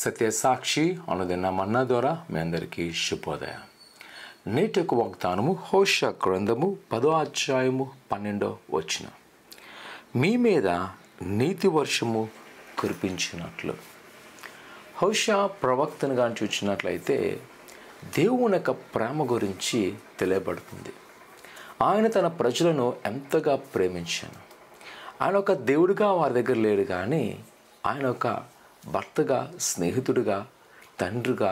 సత్యసాక్షి అనుదిన మన్నా ద్వారా మీ అందరికీ శుభోదయం. నేటి యొక్క వాగ్దానము హోషేయ గ్రంథము 10వ అధ్యాయము 12వ వచనం. మీ మీద నీతి వర్షము కురిపించినట్లు. హోషేయ ప్రవక్తను కానీ చూసినట్లయితే దేవుని యొక్క ప్రేమ గురించి తెలియబడుతుంది. ఆయన తన ప్రజలను ఎంతగా ప్రేమించాను. ఆయన ఒక దేవుడిగా వారి దగ్గర లేడు, కానీ ఆయన ఒక భర్తగా, స్నేహితుడిగా, తండ్రిగా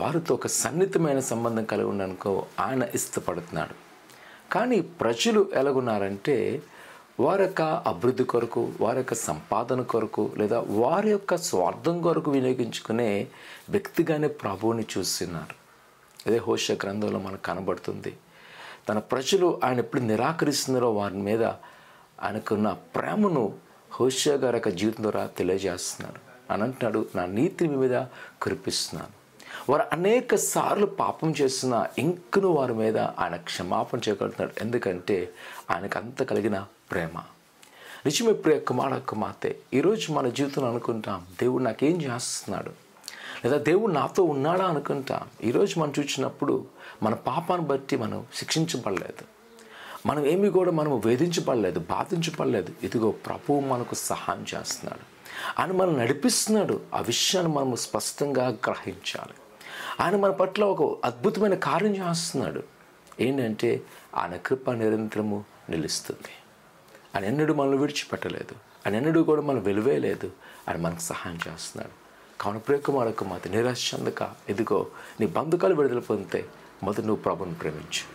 వారితో ఒక సన్నిహితమైన సంబంధం కలిగి ఉండడానికో ఆయన ఇష్టపడుతున్నాడు. కానీ ప్రజలు ఎలాగున్నారంటే వారి యొక్క అభివృద్ధి కొరకు, వారి యొక్క సంపాదన కొరకు, లేదా వారి యొక్క స్వార్థం కొరకు వినియోగించుకునే వ్యక్తిగానే ప్రభువుని చూస్తున్నారు. అదే హోషేయ గ్రంథంలో మనకు కనబడుతుంది. తన ప్రజలు ఆయన ఎప్పుడు నిరాకరిస్తున్నారో వారి మీద ఆయనకున్న ప్రేమను హోషేయ గారి యొక్క జీవితం ద్వారా తెలియజేస్తున్నాడు. అని అంటున్నాడు, నా నీతి మీ మీద కురిపిస్తున్నాను. వారు అనేక సార్లు పాపం చేస్తున్న ఇంకను వారి మీద ఆయన క్షమాపణ చేయగలుగుతున్నాడు. ఎందుకంటే ఆయనకు అంత కలిగిన ప్రేమ. నిజమే ప్రియ కుమార్తె, ఈరోజు మన జీవితంలో అనుకుంటాం, దేవుడు నాకేం చేస్తున్నాడు, లేదా దేవుడు నాతో ఉన్నాడా అనుకుంటాం. ఈరోజు మనం చూసినప్పుడు మన పాపాన్ని బట్టి మనం శిక్షించబడలేదు, మనం ఏమి కూడా మనము వేధించబడలేదు, బాధించబడలేదు. ఇదిగో ప్రభువు మనకు సహాయం చేస్తున్నాడు, ఆయన మనం నడిపిస్తున్నాడు. ఆ విషయాన్ని మనము స్పష్టంగా గ్రహించాలి. ఆయన మన పట్ల ఒక అద్భుతమైన కార్యం చేస్తున్నాడు. ఏంటంటే ఆయన కృప నిరంతరము నిలుస్తుంది. ఆయన ఎన్నడూ మనల్ని విడిచిపెట్టలేదు, ఆయన ఎన్నడూ కూడా మనం వెలువేయలేదు. ఆయన మనకు సహాయం చేస్తున్నాడు. కావున ప్రియ కుమార్తె నిరాశ చెందక, ఇదిగో నీ బంధుకాలు విడుదల పొందితే మొదట నువ్వు ప్రభుని ప్రేమించు.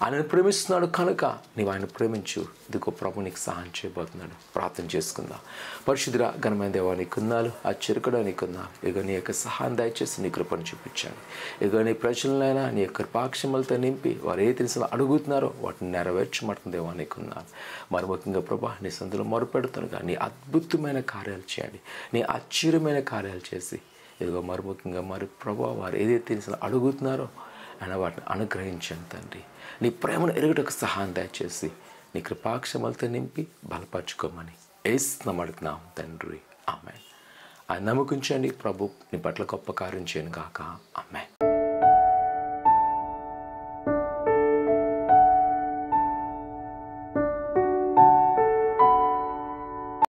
ఆయనను ప్రేమిస్తున్నాడు కనుక నీవు ఆయన ప్రేమించు. ఇదిగో ప్రభు నీకు సహాయం చేయబోతున్నాడు. ప్రార్థన చేసుకుందాం. పరిశుద్ధుడా ఘనమైన దేవా, నీకున్నాలు, ఆ చెరుకడా నీకున్నాను. ఇక నీ యొక్క సహాయం దయచేసి నీ కృపను చూపించాను. ఇక నీ ప్రజలనైనా నీ యొక్క కృపాక్షమలతో నింపి వారు ఏ తెలిసిన అడుగుతున్నారో వాటిని నెరవేర్చమంటుంది దేవా, నీకున్నాను. మరి ముఖ్యంగా ప్రభా నీ సందులో మొరపెడుతునుగా నీ అద్భుతమైన కార్యాలు చేయండి, నీ ఆశ్చర్యమైన కార్యాలు చేసి ఇదిగో మరి ముఖ్యంగా మరి ప్రభా వారు ఏదైతే తెలిసిన అడుగుతున్నారో ఆయన వాటిని అనుగ్రహించండి తండ్రి. నీ ప్రేమను ఎరుగుటకు సహాయం దయచేసి నీ కృపాక్షమలతో నింపి బలపరచుకోమని యేసునామమున అడుగుతున్నాం తండ్రి, ఆమేన్. ఆయన నమ్మకించండి. ప్రభు నీ పట్ల గొప్ప కార్యం చేయను గాక. ఆమేన్.